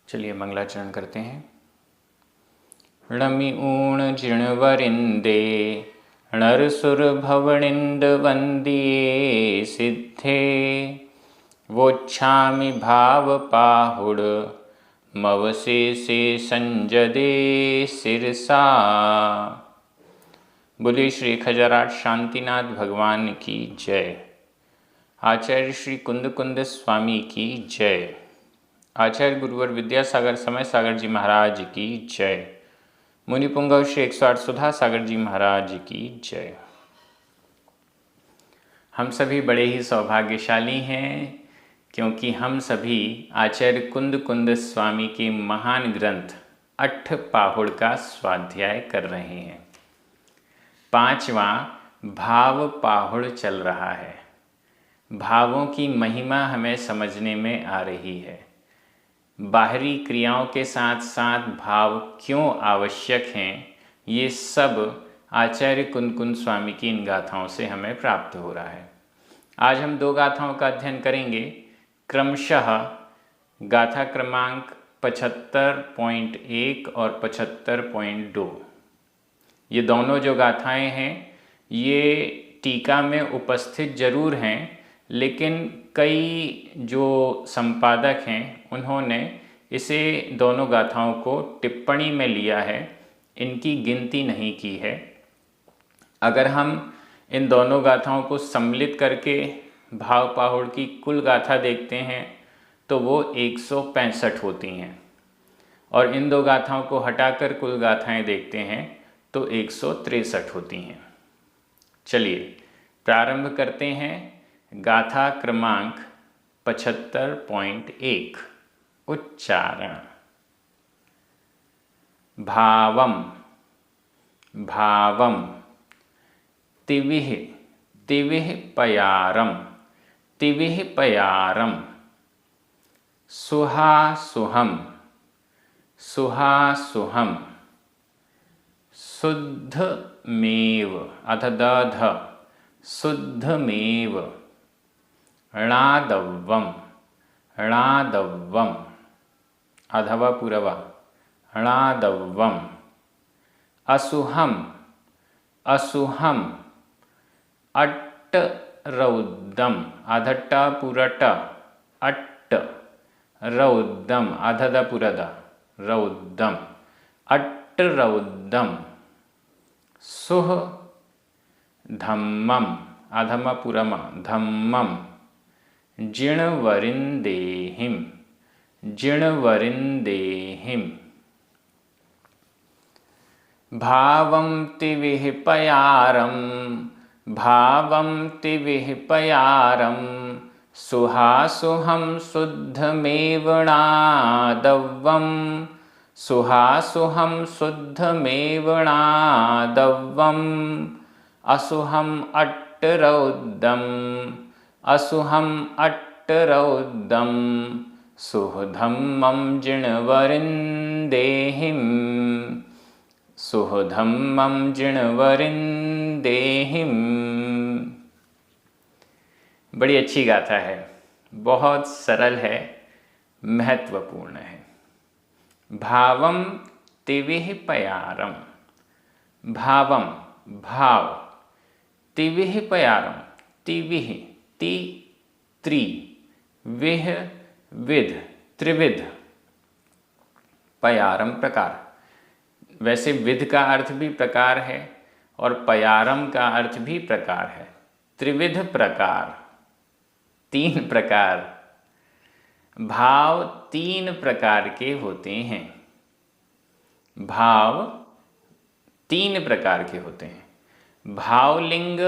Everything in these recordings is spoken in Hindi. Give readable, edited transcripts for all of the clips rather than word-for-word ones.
चलिए मंगलाचरण करते हैं। णमि ऊण जिणवरिंदे नरसुर भवनिंद वंदिये सिद्धे वोच्छामि भाव पाहुड़ मवसे से संजदे सिरसा। बोले श्री खजराट शांतिनाथ भगवान की जय। आचार्य श्री कुंद कुंद स्वामी की जय। आचार्य गुरुवर विद्यासागर समय सागर जी महाराज की जय। मुनिपुंगव श्री 108 सुधा सागर जी महाराज की जय। हम सभी बड़े ही सौभाग्यशाली हैं क्योंकि हम सभी आचार्य कुंद कुंद स्वामी के महान ग्रंथ अट्ठ पाहुड़ का स्वाध्याय कर रहे हैं। 5वां भाव पाहुड़ चल रहा है। भावों की महिमा हमें समझने में आ रही है। बाहरी क्रियाओं के साथ साथ भाव क्यों आवश्यक हैं, ये सब आचार्य कुंद कुंद स्वामी की इन गाथाओं से हमें प्राप्त हो रहा है। आज हम 2 गाथाओं का अध्ययन करेंगे, क्रमशः गाथा क्रमांक 75.1 और 75.2। ये दोनों जो गाथाएं हैं ये टीका में उपस्थित जरूर हैं, लेकिन कई जो संपादक हैं उन्होंने इसे दोनों गाथाओं को टिप्पणी में लिया है, इनकी गिनती नहीं की है। अगर हम इन दोनों गाथाओं को सम्मिलित करके भाव पाहुड़ की कुल गाथा देखते हैं तो वो 165 होती हैं, और इन 2 गाथाओं को हटाकर कुल गाथाएं देखते हैं तो 163 होती हैं। चलिए प्रारंभ करते हैं। गाथा क्रमांक 75.1 उच्चारण। भावम भावम तिविः तिविः पयारम तिविः पयारम सुहासुहम सुहासुहम शुद्धमेव अथ दध शुद्धमेव णादव्वम णादव्वम अधवा पुरवा णादव्वम असुहम असुहम अट्ट रौद्दम अधट्ट पुरट अट्ट रौद्दम अधद पुरद रौद्दम अट्ट रौद्दम सुह धम्मम अधम पुरम धम्मम जिणवरिंदेहिम जिणवरिंदेहिम भावं तिविः पयारम भावं तिविः पयारम सुहासुहं शुद्धमेव णादव्वम सुहासुहं शुद्धमेव णादव्वम असुहं अट्टरौद्दम असुहं अट्टरौद्दम सुहधम्मं जिणवरिंदेहिम सुहधम्मं जिणवरिंदेहिम। बड़ी अच्छी गाथा है, बहुत सरल है, महत्वपूर्ण है। भावम तिविः पयारम भावम भाव तिविः पयारम तिविः ति त्रि विह विध त्रिविध पयारम प्रकार। वैसे विध का अर्थ भी प्रकार है और पयारम का अर्थ भी प्रकार है। त्रिविध प्रकार 3 प्रकार। भाव 3 प्रकार के होते हैं। भाव 3 प्रकार के होते हैं। भावलिंग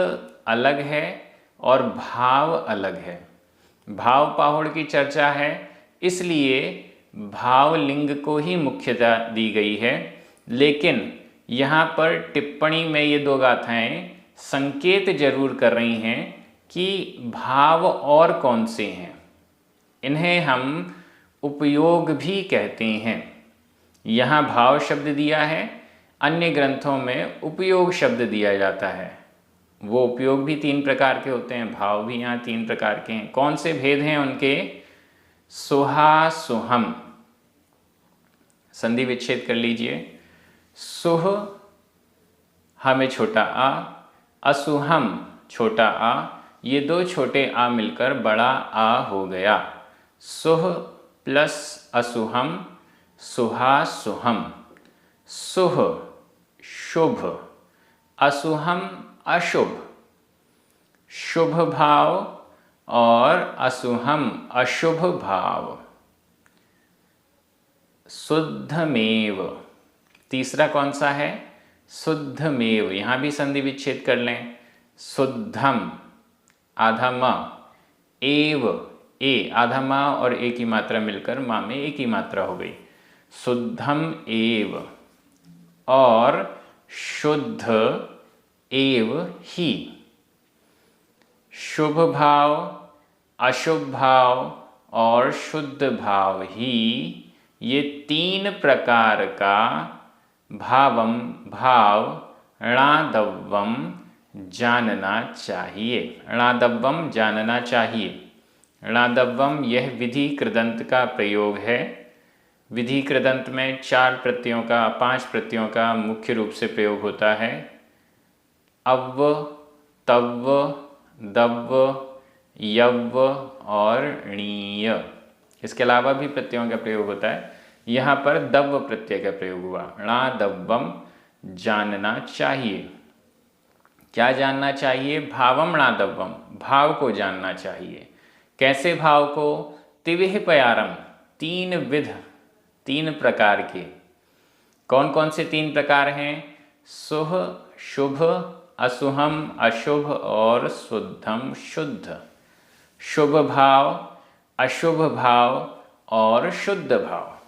अलग है और भाव अलग है। भाव पाहुड़ की चर्चा है, इसलिए भावलिंग को ही मुख्यता दी गई है, लेकिन यहाँ पर टिप्पणी में ये 2 गाथाएं संकेत जरूर कर रही हैं कि भाव और कौन से हैं। इन्हें हम उपयोग भी कहते हैं। यहाँ भाव शब्द दिया है, अन्य ग्रंथों में उपयोग शब्द दिया जाता है। वो उपयोग भी 3 प्रकार के होते हैं, भाव भी यहाँ 3 प्रकार के हैं। कौन से भेद हैं उनके? सुहा सुहम संधि विच्छेद कर लीजिए। सुह ह में छोटा आ, असुहम छोटा आ, ये दो छोटे आ मिलकर बड़ा आ हो गया। सुह प्लस असुहम सुहासुहम। सुह शुभ, असुहम अशुभ। शुभ भाव और असुहम अशुभ भाव। शुद्धमेव, तीसरा कौन सा है? शुद्धमेव, यहाँ भी संधि विच्छेद कर लें। शुद्धम आधा म, एव ए आधा माँ और ए की मात्रा मिलकर माँ में एक ही मात्रा हो गई। शुद्धम एव और शुद्ध एव ही। शुभ भाव, अशुभ भाव और शुद्ध भाव ही, ये तीन प्रकार का भावम भाव णादव्वम जानना चाहिए। णादव्वम जानना चाहिए। णादव्वम यह विधि कृदंत का प्रयोग है। विधि कृदंत में 4 प्रत्ययों का 5 प्रत्ययों का मुख्य रूप से प्रयोग होता है। अव्व, तव्व, दव्व, यव्व और णीय। इसके अलावा भी प्रत्ययों का प्रयोग होता है। यहाँ पर दव्व प्रत्यय का प्रयोग हुआ। णादव्वम जानना चाहिए। क्या जानना चाहिए? भावम णादव्वम, भाव को जानना चाहिए। कैसे भाव को? तिविह पयारम, 3 विध, 3 प्रकार के। कौन कौन से 3 प्रकार हैं? सुह शुभ, असुहम अशुभ और शुद्धम शुद्ध। शुभ भाव, अशुभ भाव और शुद्ध भाव।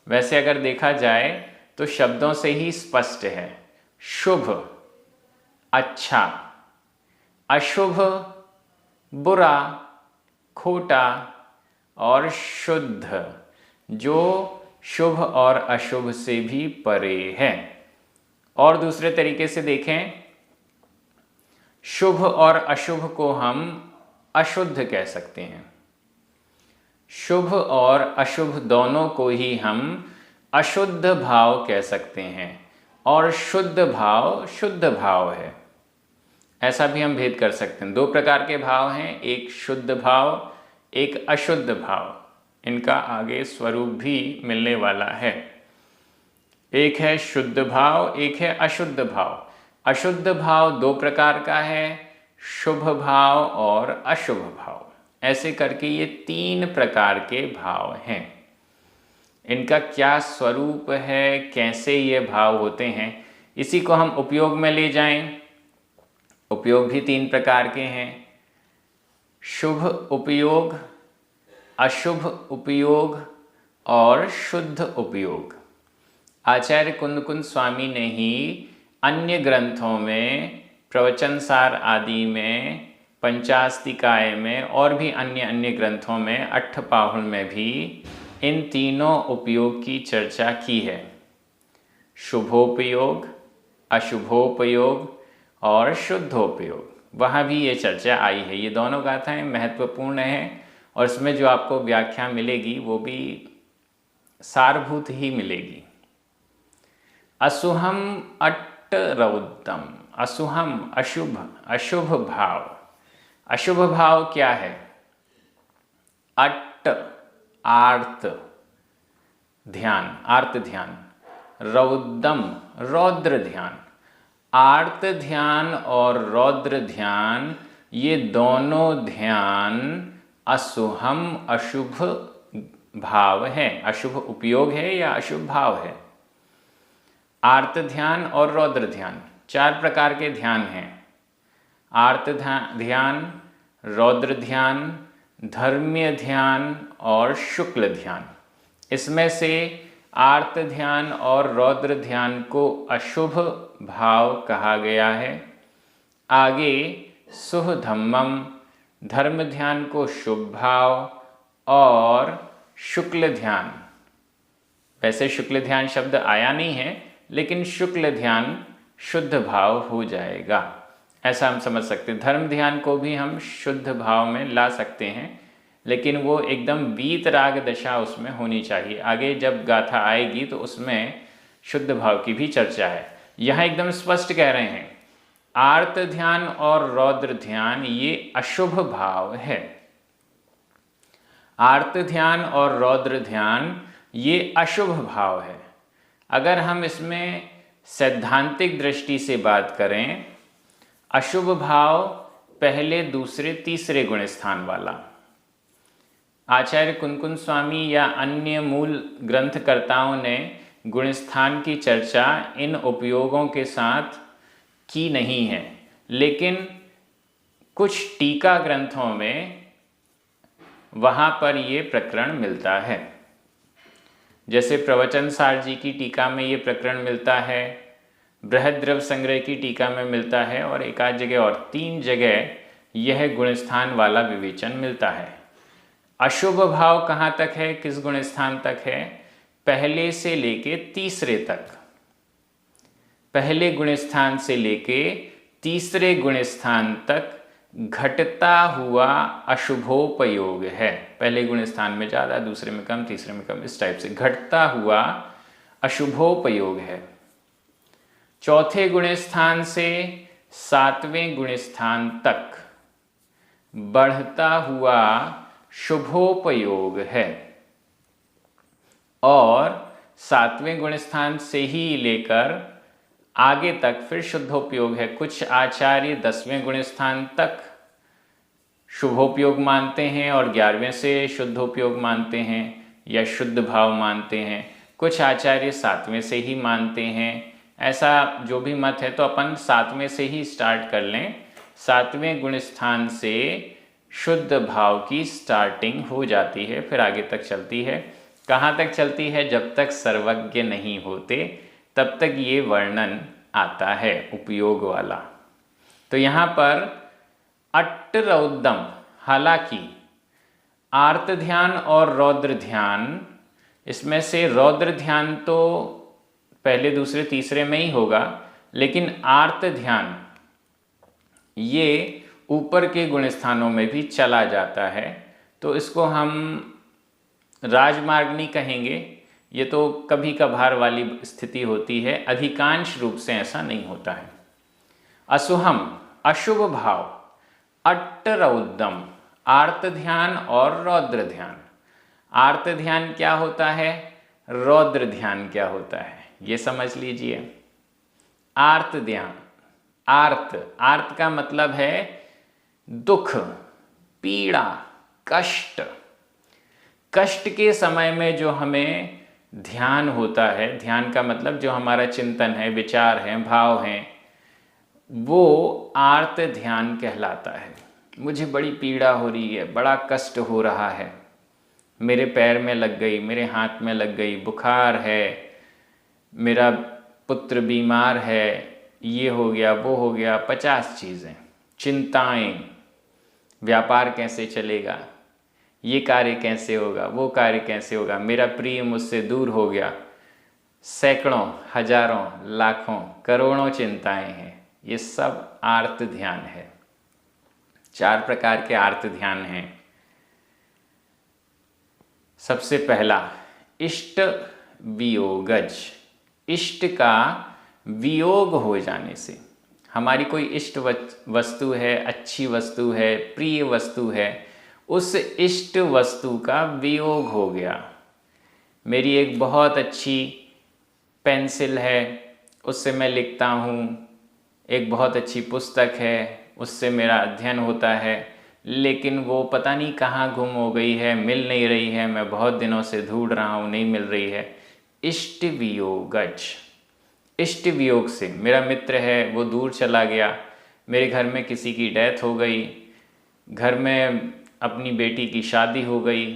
वैसे अगर देखा जाए तो शब्दों से ही स्पष्ट है। शुभ अच्छा, अशुभ बुरा खोटा और शुद्ध जो शुभ और अशुभ से भी परे है। और दूसरे तरीके से देखें, शुभ और अशुभ को हम अशुद्ध कह सकते हैं। शुभ और अशुभ दोनों को ही हम अशुद्ध भाव कह सकते हैं और शुद्ध भाव शुद्ध भाव है। ऐसा भी हम भेद कर सकते हैं। 2 प्रकार के भाव हैं, एक शुद्ध भाव, एक अशुद्ध भाव। इनका आगे स्वरूप भी मिलने वाला है। एक है शुद्ध भाव, एक है अशुद्ध भाव। अशुद्ध भाव 2 प्रकार का है, शुभ भाव और अशुभ भाव। ऐसे करके ये 3 प्रकार के भाव हैं। इनका क्या स्वरूप है, कैसे ये भाव होते हैं, इसी को हम उपयोग में ले जाएं। उपयोग भी 3 प्रकार के हैं, शुभ उपयोग, अशुभ उपयोग और शुद्ध उपयोग। आचार्य कुंद स्वामी ने ही अन्य ग्रंथों में, प्रवचन सार आदि में, पंचास्तिकाय में और भी अन्य ग्रंथों में, अट्ठपाहुल में भी इन तीनों उपयोग की चर्चा की है। शुभोपयोग, अशुभोपयोग और शुद्धोपयोग, वहाँ भी ये चर्चा आई है। ये दोनों गाथाएं महत्वपूर्ण हैं और इसमें जो आपको व्याख्या मिलेगी वो भी सारभूत ही मिलेगी। असुहम अट्ट रौद्रम, असुहम अशुभ, अशुभ भाव। अशुभ भाव क्या है? अट्ट आर्त ध्यान, आर्त ध्यान। रौद्रम रौद्र ध्यान। आर्त ध्यान और रौद्र ध्यान, ये दोनों ध्यान असुहम अशुभ भाव है, अशुभ उपयोग है या अशुभ भाव है। आर्त ध्यान और रौद्र ध्यान 4 प्रकार के ध्यान हैं। आर्त ध्यान, रौद्र ध्यान, धर्म्य ध्यान और शुक्ल ध्यान। इसमें से आर्त ध्यान और रौद्र ध्यान को अशुभ भाव कहा गया है। आगे सुह धम्मम, धर्म ध्यान को शुभ भाव और शुक्ल ध्यान, वैसे शुक्ल ध्यान शब्द आया नहीं है लेकिन शुक्ल ध्यान शुद्ध भाव हो जाएगा, ऐसा हम समझ सकते हैं। धर्म ध्यान को भी हम शुद्ध भाव में ला सकते हैं, लेकिन वो एकदम वीत राग दशा उसमें होनी चाहिए। आगे जब गाथा आएगी तो उसमें शुद्ध भाव की भी चर्चा है। यहाँ एकदम स्पष्ट कह रहे हैं, आर्त ध्यान और रौद्र ध्यान ये अशुभ भाव है। आर्त ध्यान और रौद्र ध्यान ये अशुभ भाव है। अगर हम इसमें सैद्धांतिक दृष्टि से बात करें, अशुभ भाव पहले दूसरे तीसरे गुण स्थान वाला। आचार्य कुनकुन स्वामी या अन्य मूल ग्रंथकर्ताओं ने गुण स्थान की चर्चा इन उपयोगों के साथ की नहीं है, लेकिन कुछ टीका ग्रंथों में वहाँ पर ये प्रकरण मिलता है। जैसे प्रवचन सार जी की टीका में ये प्रकरण मिलता है, बृहद्रव संग्रह की टीका में मिलता है, और एक आध जगह और 3 जगह यह गुणस्थान वाला विवेचन मिलता है। अशुभ भाव कहाँ तक है, किस गुण स्थान तक है? पहले से लेके तीसरे तक। पहले गुण स्थान से लेके तीसरे गुण स्थान तक घटता हुआ अशुभोपयोग है। पहले गुण स्थान में ज़्यादा, दूसरे में कम, तीसरे में कम, इस टाइप से घटता हुआ अशुभोपयोग है। चौथे गुण स्थान से 7वें गुण स्थान तक बढ़ता हुआ शुभोपयोग है, और 7वें गुण स्थान से ही लेकर आगे तक फिर शुद्धोपयोग है। कुछ आचार्य 10वें गुण स्थान तक शुभोपयोग मानते हैं और 11वें से शुद्धोपयोग मानते हैं या शुद्ध भाव मानते हैं। कुछ आचार्य 7वें से ही मानते हैं। ऐसा जो भी मत है तो अपन 7वें से ही स्टार्ट कर लें। 7वें गुण स्थान से शुद्ध भाव की स्टार्टिंग हो जाती है, फिर आगे तक चलती है। कहाँ तक चलती है? जब तक सर्वज्ञ नहीं होते तब तक ये वर्णन आता है उपयोग वाला। तो यहाँ पर अट्ट रौद्रम, हालांकि आर्त ध्यान और रौद्र ध्यान, इसमें से रौद्र ध्यान तो पहले दूसरे तीसरे में ही होगा, लेकिन आर्त ध्यान ये ऊपर के गुण स्थानों में भी चला जाता है। तो इसको हम राजमार्ग नहीं कहेंगे, ये तो कभी कभार वाली स्थिति होती है, अधिकांश रूप से ऐसा नहीं होता है। असुहम, अशुभ भाव, अट्ट रौद्रम, आर्त ध्यान और रौद्र ध्यान। आर्त ध्यान क्या होता है, रौद्र ध्यान क्या होता है, ये समझ लीजिए। आर्त ध्यान, आर्त का मतलब है दुख, पीड़ा, कष्ट। कष्ट के समय में जो हमें ध्यान होता है, ध्यान का मतलब जो हमारा चिंतन है, विचार है, भाव हैं, वो आर्त ध्यान कहलाता है। मुझे बड़ी पीड़ा हो रही है, बड़ा कष्ट हो रहा है, मेरे पैर में लग गई, मेरे हाथ में लग गई, बुखार है, मेरा पुत्र बीमार है, ये हो गया, वो हो गया, 50 चीज़ें, चिंताएं, व्यापार कैसे चलेगा, ये कार्य कैसे होगा, वो कार्य कैसे होगा, मेरा प्रिय मुझसे दूर हो गया, सैकड़ों, हजारों, लाखों, करोड़ों चिंताएं हैं। ये सब आर्त ध्यान है। 4 प्रकार के आर्त ध्यान हैं। सबसे पहला इष्ट वियोगज, इष्ट का वियोग हो जाने से। हमारी कोई इष्ट वस्तु है, अच्छी वस्तु है, प्रिय वस्तु है, उस इष्ट वस्तु का वियोग हो गया। मेरी एक बहुत अच्छी पेंसिल है, उससे मैं लिखता हूँ, एक बहुत अच्छी पुस्तक है, उससे मेरा अध्ययन होता है, लेकिन वो पता नहीं कहाँ गुम हो गई है, मिल नहीं रही है, मैं बहुत दिनों से ढूंढ रहा हूँ, नहीं मिल रही है। इष्ट वियोगज, इष्ट वियोग से मेरा मित्र है, वो दूर चला गया, मेरे घर में किसी की डेथ हो गई, घर में अपनी बेटी की शादी हो गई,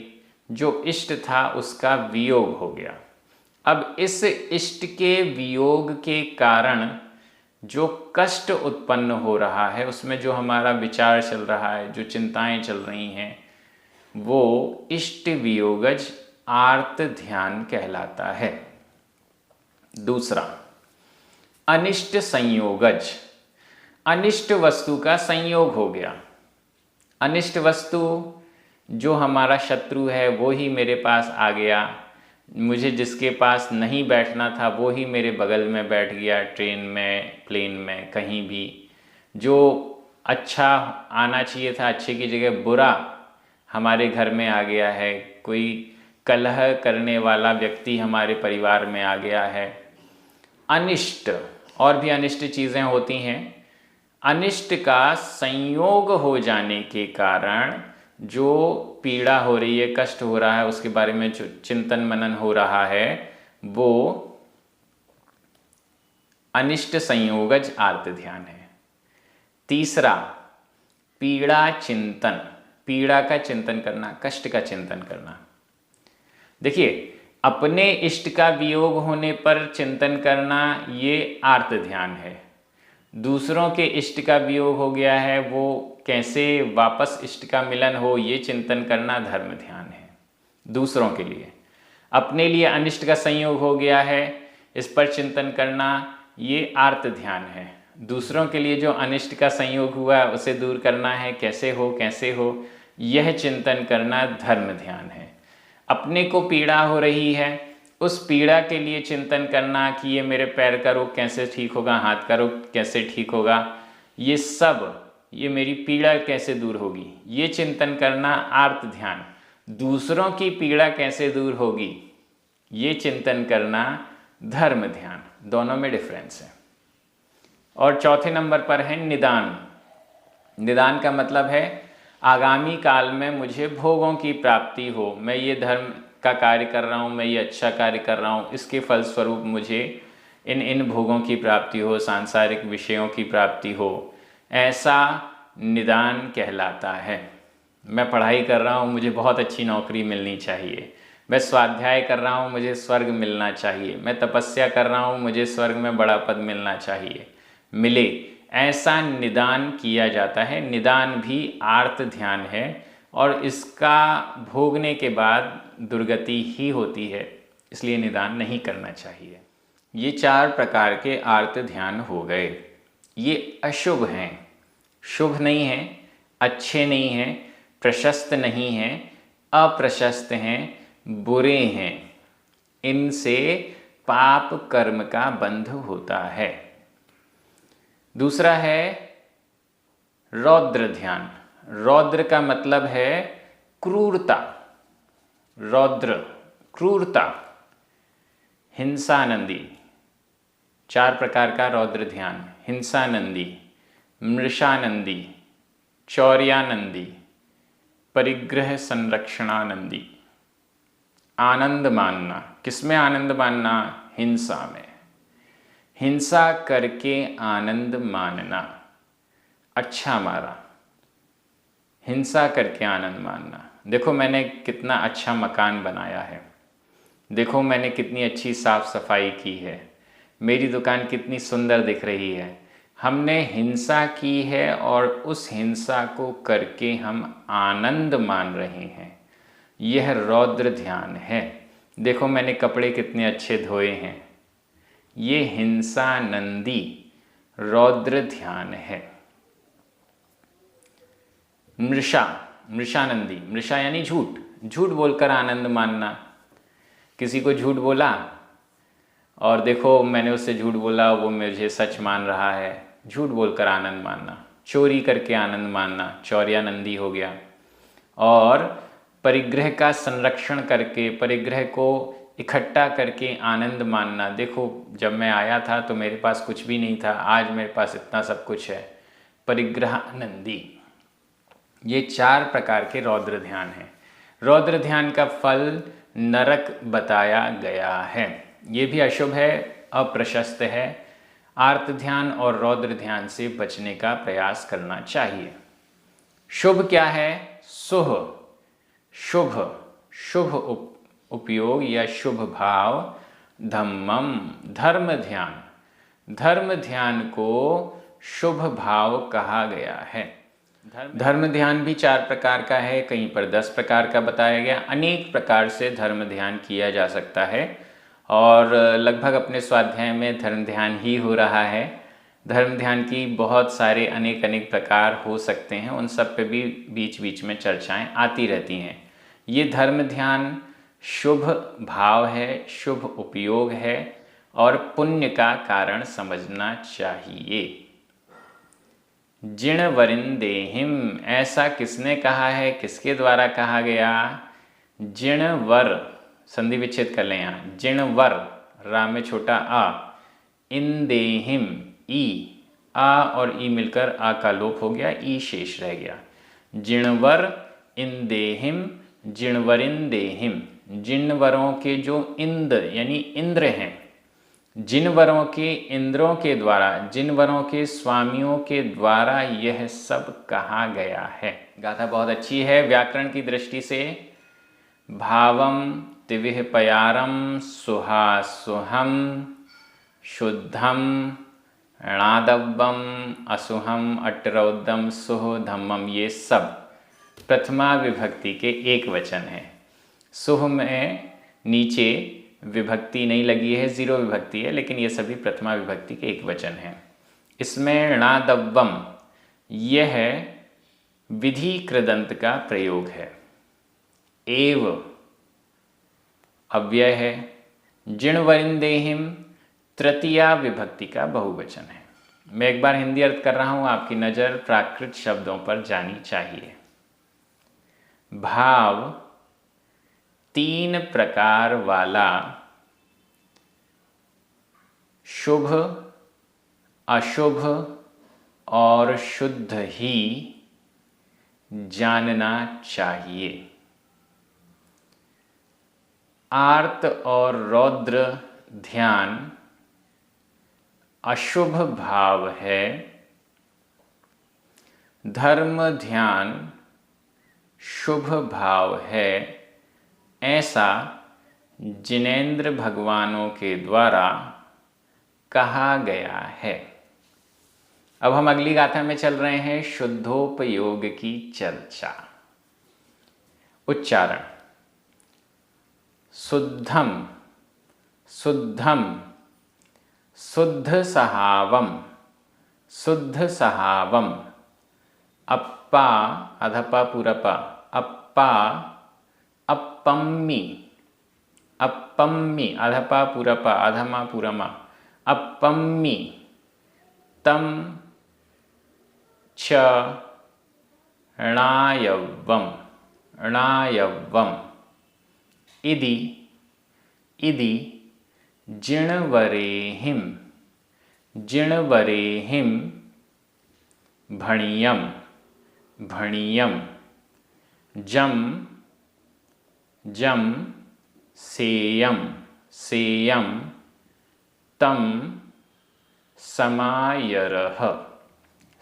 जो इष्ट था उसका वियोग हो गया। अब इस इष्ट के वियोग के कारण जो कष्ट उत्पन्न हो रहा है, उसमें जो हमारा विचार चल रहा है, जो चिंताएं चल रही हैं, वो इष्ट वियोगज आर्त ध्यान कहलाता है। दूसरा अनिष्ट संयोगज, अनिष्ट वस्तु का संयोग हो गया। अनिष्ट वस्तु जो हमारा शत्रु है वो ही मेरे पास आ गया, मुझे जिसके पास नहीं बैठना था वो ही मेरे बगल में बैठ गया, ट्रेन में, प्लेन में, कहीं भी। जो अच्छा आना चाहिए था, अच्छे की जगह बुरा हमारे घर में आ गया है। कोई कलह करने वाला व्यक्ति हमारे परिवार में आ गया है। अनिष्ट, और भी अनिष्ट चीज़ें होती हैं। अनिष्ट का संयोग हो जाने के कारण जो पीड़ा हो रही है, कष्ट हो रहा है, उसके बारे में चिंतन मनन हो रहा है, वो अनिष्ट संयोगज आर्त ध्यान है। तीसरा, पीड़ा चिंतन, पीड़ा का चिंतन करना, कष्ट का चिंतन करना। देखिए, अपने इष्ट का वियोग होने पर चिंतन करना ये आर्त ध्यान है। दूसरों के इष्ट का वियोग हो गया है, वो कैसे वापस इष्ट का मिलन हो, ये चिंतन करना धर्म ध्यान है दूसरों के लिए। अपने लिए अनिष्ट का संयोग हो गया है, इस पर चिंतन करना ये आर्त ध्यान है। दूसरों के लिए जो अनिष्ट का संयोग हुआ है उसे दूर करना है, कैसे हो, यह चिंतन करना धर्म ध्यान है। अपने को पीड़ा हो रही है, उस पीड़ा के लिए चिंतन करना कि ये मेरे पैर का रोग कैसे ठीक होगा, हाथ का रोग कैसे ठीक होगा, ये सब, ये मेरी पीड़ा कैसे दूर होगी, ये चिंतन करना आर्त ध्यान। दूसरों की पीड़ा कैसे दूर होगी, ये चिंतन करना धर्म ध्यान। दोनों में डिफरेंस है। और चौथे नंबर पर है निदान। निदान का मतलब है आगामी काल में मुझे भोगों की प्राप्ति हो, मैं ये धर्म का कार्य कर रहा हूँ, मैं ये अच्छा कार्य कर रहा हूँ, इसके फलस्वरूप मुझे इन भोगों की प्राप्ति हो, सांसारिक विषयों की प्राप्ति हो, ऐसा निदान कहलाता है। मैं पढ़ाई कर रहा हूँ, मुझे बहुत अच्छी नौकरी मिलनी चाहिए। मैं स्वाध्याय कर रहा हूँ, मुझे स्वर्ग मिलना चाहिए। मैं तपस्या कर रहा हूँ, मुझे स्वर्ग में बड़ा पद मिलना चाहिए, मिले, ऐसा निदान किया जाता है। निदान भी आर्त ध्यान है और इसका भोगने के बाद दुर्गति ही होती है, इसलिए निदान नहीं करना चाहिए। ये 4 प्रकार के आर्त ध्यान हो गए। ये अशुभ हैं, शुभ नहीं हैं, अच्छे नहीं हैं, प्रशस्त नहीं हैं, अप्रशस्त हैं, बुरे हैं। इनसे पाप कर्म का बंध होता है। दूसरा है रौद्र ध्यान। रौद्र का मतलब है क्रूरता। रौद्र, क्रूरता, हिंसानंदी। 4 प्रकार का रौद्र ध्यान: हिंसानंदी, मृषानंदी, चौर्यानंदी, परिग्रह संरक्षणानंदी। आनंद मानना, किसमें आनंद मानना? हिंसा में। हिंसा करके आनंद मानना, अच्छा मारा, हिंसा करके आनंद मानना। देखो मैंने कितना अच्छा मकान बनाया है, देखो मैंने कितनी अच्छी साफ सफाई की है, मेरी दुकान कितनी सुंदर दिख रही है। हमने हिंसा की है और उस हिंसा को करके हम आनंद मान रहे हैं, यह रौद्र ध्यान है। देखो मैंने कपड़े कितने अच्छे धोए हैं, ये हिंसानंदी रौद्र ध्यान है। मृषा, मृषानंदी, मृषा यानी झूठ, झूठ बोलकर आनंद मानना। किसी को झूठ बोला और देखो मैंने उससे झूठ बोला, वो मुझे सच मान रहा है, झूठ बोलकर आनंद मानना। चोरी करके आनंद मानना चौर्यानंदी हो गया। और परिग्रह का संरक्षण करके, परिग्रह को इकट्ठा करके आनंद मानना। देखो जब मैं आया था तो मेरे पास कुछ भी नहीं था, आज मेरे पास इतना सब कुछ है, परिग्रहानंदी। ये 4 प्रकार के रौद्र ध्यान हैं। रौद्र ध्यान का फल नरक बताया गया है। ये भी अशुभ है, अप्रशस्त है। आर्त ध्यान और रौद्र ध्यान से बचने का प्रयास करना चाहिए। शुभ क्या है? सुह, शुभ, शुभ उपयोग या शुभ भाव। धम्मम, धर्म ध्यान, धर्म ध्यान को शुभ भाव कहा गया है। धर्म ध्यान भी 4 प्रकार का है, कहीं पर 10 प्रकार का बताया गया। अनेक प्रकार से धर्म ध्यान किया जा सकता है और लगभग अपने स्वाध्याय में धर्म ध्यान ही हो रहा है। धर्म ध्यान की बहुत सारे अनेक अनेक प्रकार हो सकते हैं, उन सब पे भी बीच बीच में चर्चाएं आती रहती हैं। ये धर्म ध्यान शुभ भाव है, शुभ उपयोग है और पुण्य का कारण समझना चाहिए। जिण वरिंदेहिम, ऐसा किसने कहा है, किसके द्वारा कहा गया? जिण वर, संधि विच्छेद कर लें यहाँ, जिण वर, रा में छोटा आ, इंदेहिम, ई, आ और ई मिलकर आ का लोप हो गया, ई शेष रह गया। जिणवर इंदेहिम, जिणवरिंदेहिम, जिनवरों के जो इंद यानी इंद्र हैं, जिनवरों के इंद्रों के द्वारा, जिनवरों के स्वामियों के द्वारा यह सब कहा गया है। गाथा बहुत अच्छी है व्याकरण की दृष्टि से। भावम तिविह पयारम सुहासुहम शुद्धम णादव्यम असुहम अटरौदम सुह धम्मम, ये सब प्रथमा विभक्ति के एक वचन है। सुह में नीचे विभक्ति नहीं लगी है, जीरो विभक्ति है, लेकिन ये सभी प्रथमा विभक्ति के एक वचन हैं। इसमें णादव्यम यह विधि कृदंत का प्रयोग है। एव अव्यय है। जिणवरिंदेहिम तृतीया विभक्ति का बहुवचन है। मैं एक बार हिंदी अर्थ कर रहा हूं, आपकी नज़र प्राकृत शब्दों पर जानी चाहिए। भाव तीन प्रकार वाला शुभ, अशुभ और शुद्ध ही जानना चाहिए। आर्त और रौद्र ध्यान अशुभ भाव है, धर्म ध्यान शुभ भाव है, ऐसा जिनेंद्र भगवानों के द्वारा कहा गया है। अब हम अगली गाथा में चल रहे हैं, शुद्धोपयोग की चर्चा। उच्चारण: शुद्धम, शुद्धम, शुद्ध सहावम, शुद्ध सहावम, अप्पा अधपा पूरपा, अप्पा अप्पम्मी, अप्पम्मी अधपा पूरपा अधमा पूरमा, अप्पम्मी, तम च णायव्वम, णायव्वम, इदि, इदि जिणवरेहिम, जिणवरेहिम, भणियम, भणियम, जम, जम, सेयम, सेयम, तम समायरः,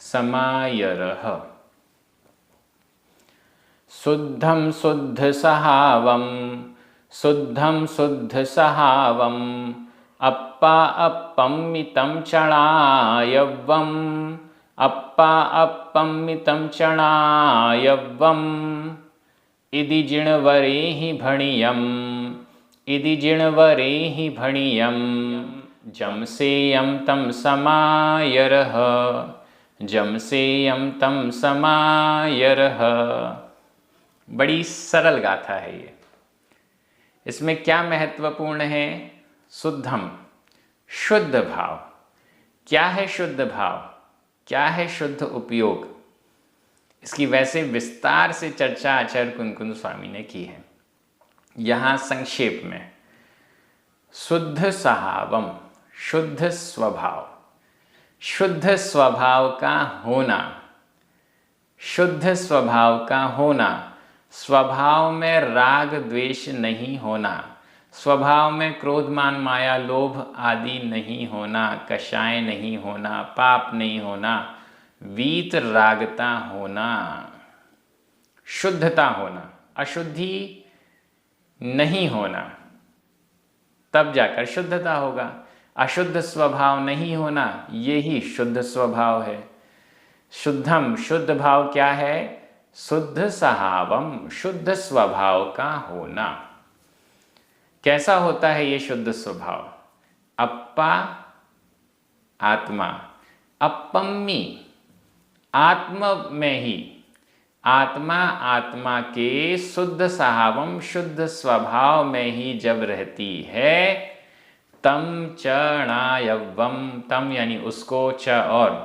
समायरः, शुद्धं शुद्ध सहावम, शुद्धं शुद्ध सहावम, अप्पा अप्पम्मितं चणायव्वम, अप्पा अप्पम्मितं चणायव्वम, इदि जिणवरेहि भणियम, इदि जिणवरेहि भणियम, जमसेयं तं समायरः, जमसेयं तं समायरः। बड़ी सरल गाथा है ये। इसमें क्या महत्वपूर्ण है? शुद्धम, शुद्ध भाव। क्या है शुद्ध भाव? क्या है शुद्ध उपयोग? इसकी वैसे विस्तार से चर्चा आचार्य कुंकुंद स्वामी ने की है। यहाँ संक्षेप में, शुद्ध सहावम, शुद्ध स्वभाव, शुद्ध स्वभाव का होना, शुद्ध स्वभाव का होना, स्वभाव में राग द्वेष नहीं होना, स्वभाव में क्रोध मान माया लोभ आदि नहीं होना, कषाय नहीं होना, पाप नहीं होना, वीत रागता होना, शुद्धता होना, अशुद्धि नहीं होना, तब जाकर शुद्धता होगा। अशुद्ध स्वभाव नहीं होना, यही शुद्ध स्वभाव है। शुद्धम, शुद्ध भाव क्या है? शुद्ध सहावम, शुद्ध स्वभाव का होना। कैसा होता है ये शुद्ध स्वभाव? अप्पा आत्मा, अपम्मी, आत्म में ही, आत्मा आत्मा के शुद्ध स्वभावम, शुद्ध स्वभाव में ही जब रहती है, तम च णायव्वम, तम यानी उसको, च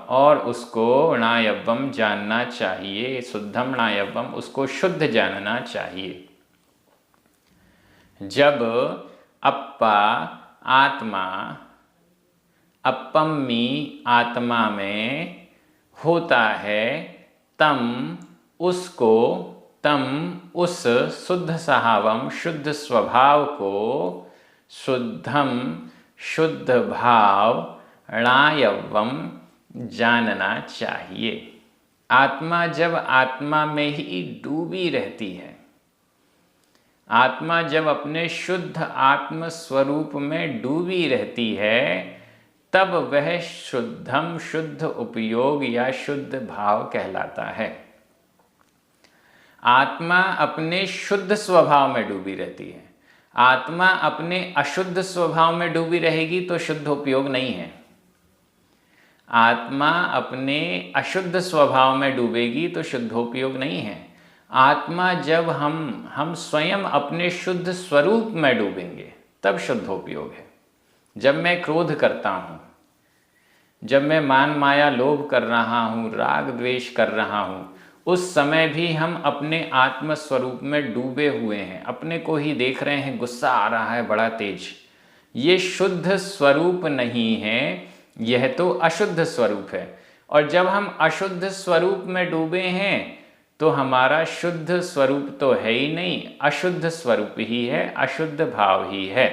और उसको, णायव्वम जानना चाहिए, शुद्धम णायव्वम उसको शुद्ध जानना चाहिए। जब अप्पा आत्मा, अपम्मी आत्मा में होता है, तम उसको, तम उस शुद्ध स्वभावम शुद्ध स्वभाव को, शुद्धम शुद्ध भाव, णायव्वम जानना चाहिए। आत्मा जब आत्मा में ही डूबी रहती है, आत्मा जब अपने शुद्ध आत्म स्वरूप में डूबी रहती है, तब वह शुद्धम शुद्ध उपयोग या शुद्ध भाव कहलाता है। आत्मा अपने शुद्ध स्वभाव में डूबी रहती है, आत्मा अपने अशुद्ध स्वभाव में डूबी रहेगी तो शुद्ध उपयोग नहीं है। आत्मा अपने अशुद्ध स्वभाव में डूबेगी तो शुद्धोपयोग नहीं है। आत्मा जब हम स्वयं अपने शुद्ध स्वरूप में डूबेंगे तब शुद्धोपयोग है। जब मैं क्रोध करता हूँ, जब मैं मान माया लोभ कर रहा हूँ, राग द्वेष कर रहा हूँ, उस समय भी हम अपने आत्म स्वरूप में डूबे हुए हैं, अपने को ही देख रहे हैं, गुस्सा आ रहा है बड़ा तेज। ये शुद्ध स्वरूप नहीं है, यह तो अशुद्ध स्वरूप है। और जब हम अशुद्ध स्वरूप में डूबे हैं तो हमारा शुद्ध स्वरूप तो है ही नहीं, अशुद्ध स्वरूप ही है, अशुद्ध भाव ही है,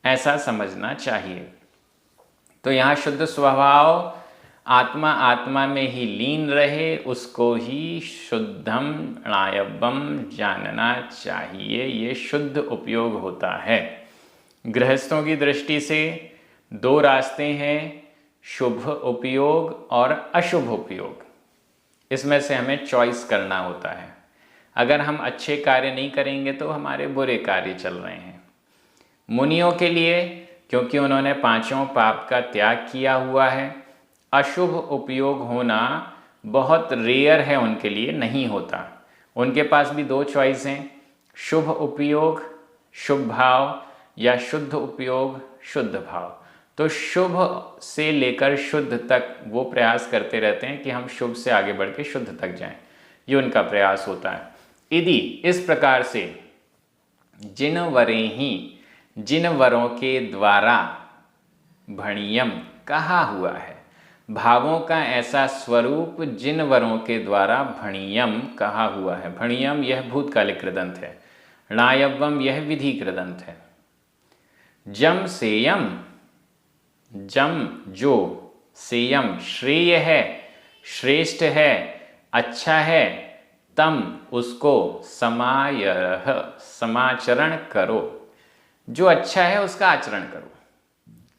ऐसा समझना चाहिए। तो यहाँ शुद्ध स्वभाव, आत्मा आत्मा में ही लीन रहे, उसको ही शुद्धम णायव्वम जानना चाहिए। ये शुद्ध उपयोग होता है। गृहस्थों की दृष्टि से दो रास्ते हैं, शुभ उपयोग और अशुभ उपयोग। इसमें से हमें चॉइस करना होता है। अगर हम अच्छे कार्य नहीं करेंगे तो हमारे बुरे कार्य चल रहे हैं। मुनियों के लिए, क्योंकि उन्होंने पांचों पाप का त्याग किया हुआ है, अशुभ उपयोग होना बहुत रेयर है, उनके लिए नहीं होता। उनके पास भी दो चॉइस हैं, शुभ उपयोग शुभ भाव या शुद्ध उपयोग शुद्ध भाव। तो शुभ से लेकर शुद्ध तक वो प्रयास करते रहते हैं कि हम शुभ से आगे बढ़ के शुद्ध तक जाएं, ये उनका प्रयास होता है। यदि इस प्रकार से जिन वरों के द्वारा भणियम कहा हुआ है, भावों का ऐसा स्वरूप जिन वरों के द्वारा भणियम कहा हुआ है। भणियम यह भूतकालिक कृदंत है, णायव्वम यह विधि कृदंत है। जम सेयम, जम जो, सेयम श्रेय है, श्रेष्ठ है, अच्छा है, तम उसको, समायरह समाचरण करो। जो अच्छा है उसका आचरण करो।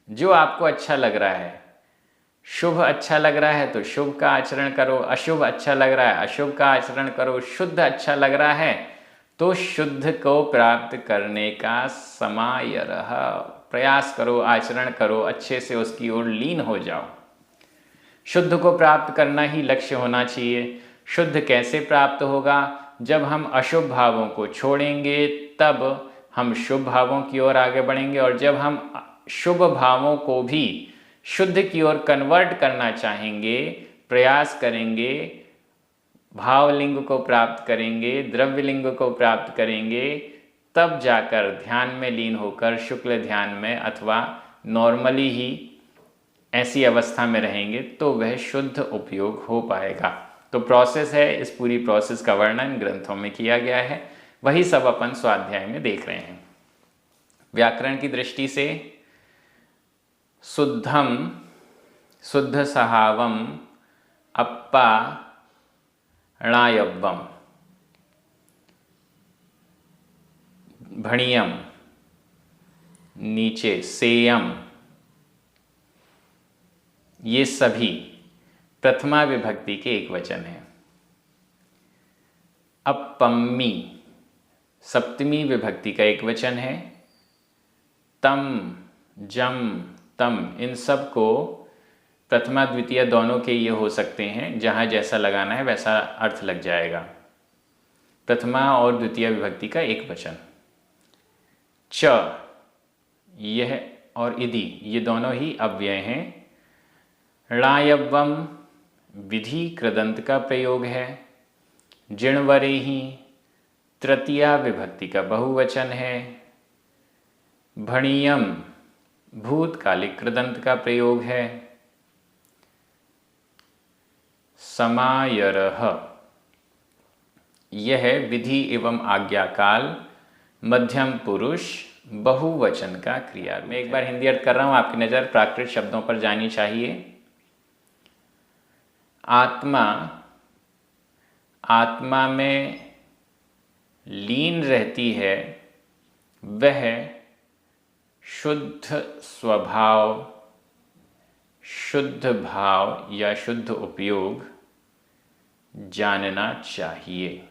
जो आपको अच्छा लग रहा है, शुभ अच्छा लग रहा है तो शुभ का आचरण करो, अशुभ अच्छा लग रहा है अशुभ का आचरण करो, शुद्ध अच्छा लग रहा है तो शुद्ध को प्राप्त करने का समायरह प्रयास करो, आचरण करो, अच्छे से उसकी ओर लीन हो जाओ। शुद्ध को प्राप्त करना ही लक्ष्य होना चाहिए। शुद्ध कैसे प्राप्त होगा? जब हम अशुभ भावों को छोड़ेंगे तब हम शुभ भावों की ओर आगे बढ़ेंगे, और जब हम शुभ भावों को भी शुद्ध की ओर कन्वर्ट करना चाहेंगे, प्रयास करेंगे, भावलिंग को प्राप्त करेंगे, द्रव्य लिंग को प्राप्त करेंगे, तब जाकर ध्यान में लीन होकर शुक्ल ध्यान में अथवा नॉर्मली ही ऐसी अवस्था में रहेंगे तो वह शुद्ध उपयोग हो पाएगा। तो प्रोसेस है, इस पूरी प्रोसेस का वर्णन ग्रंथों में किया गया है, वही सब अपन स्वाध्याय में देख रहे हैं। व्याकरण की दृष्टि से शुद्धम, शुद्ध सहावम, अप्पा, णायव्वम, भणियम, नीचे सेयम, ये सभी प्रथमा विभक्ति के एक वचन है। अपम्मी सप्तमी विभक्ति का एक वचन है। तम, जम, तम इन सब को प्रथमा द्वितीय दोनों के ये हो सकते हैं, जहाँ जैसा लगाना है वैसा अर्थ लग जाएगा। प्रथमा और द्वितीय विभक्ति का एक वचन। च, यह और इति ये दोनों ही अव्यय हैं। णायव्वम विधि कृदंत का प्रयोग है। जिणवरेहि तृतीया विभक्ति का बहुवचन है। भणियम भूतकालिक कृदंत का प्रयोग है। समायरः यह विधि एवं आज्ञाकाल मध्यम पुरुष बहुवचन का क्रिया। मैं एक बार हिंदी अर्थ कर रहा हूँ, आपकी नज़र प्राकृत शब्दों पर जानी चाहिए। आत्मा, आत्मा में लीन रहती है, वह शुद्ध स्वभाव, शुद्ध भाव या शुद्ध उपयोग जानना चाहिए।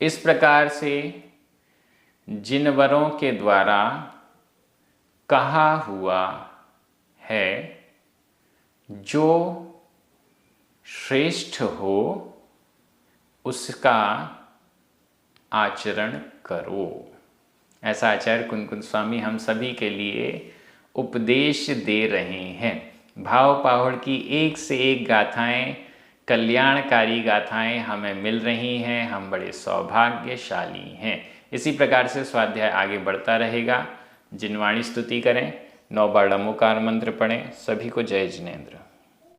इस प्रकार से जिनवरों के द्वारा कहा हुआ है, जो श्रेष्ठ हो उसका आचरण करो। ऐसा आचार्य कुंकुन स्वामी हम सभी के लिए उपदेश दे रहे हैं। भाव पाहुड़ की एक से एक गाथाएं, कल्याणकारी गाथाएं हमें मिल रही हैं। हम बड़े सौभाग्यशाली हैं। इसी प्रकार से स्वाध्याय आगे बढ़ता रहेगा। जिनवाणी स्तुति करें, 9 बार नमोकार मंत्र पढ़ें। सभी को जय जिनेंद्र।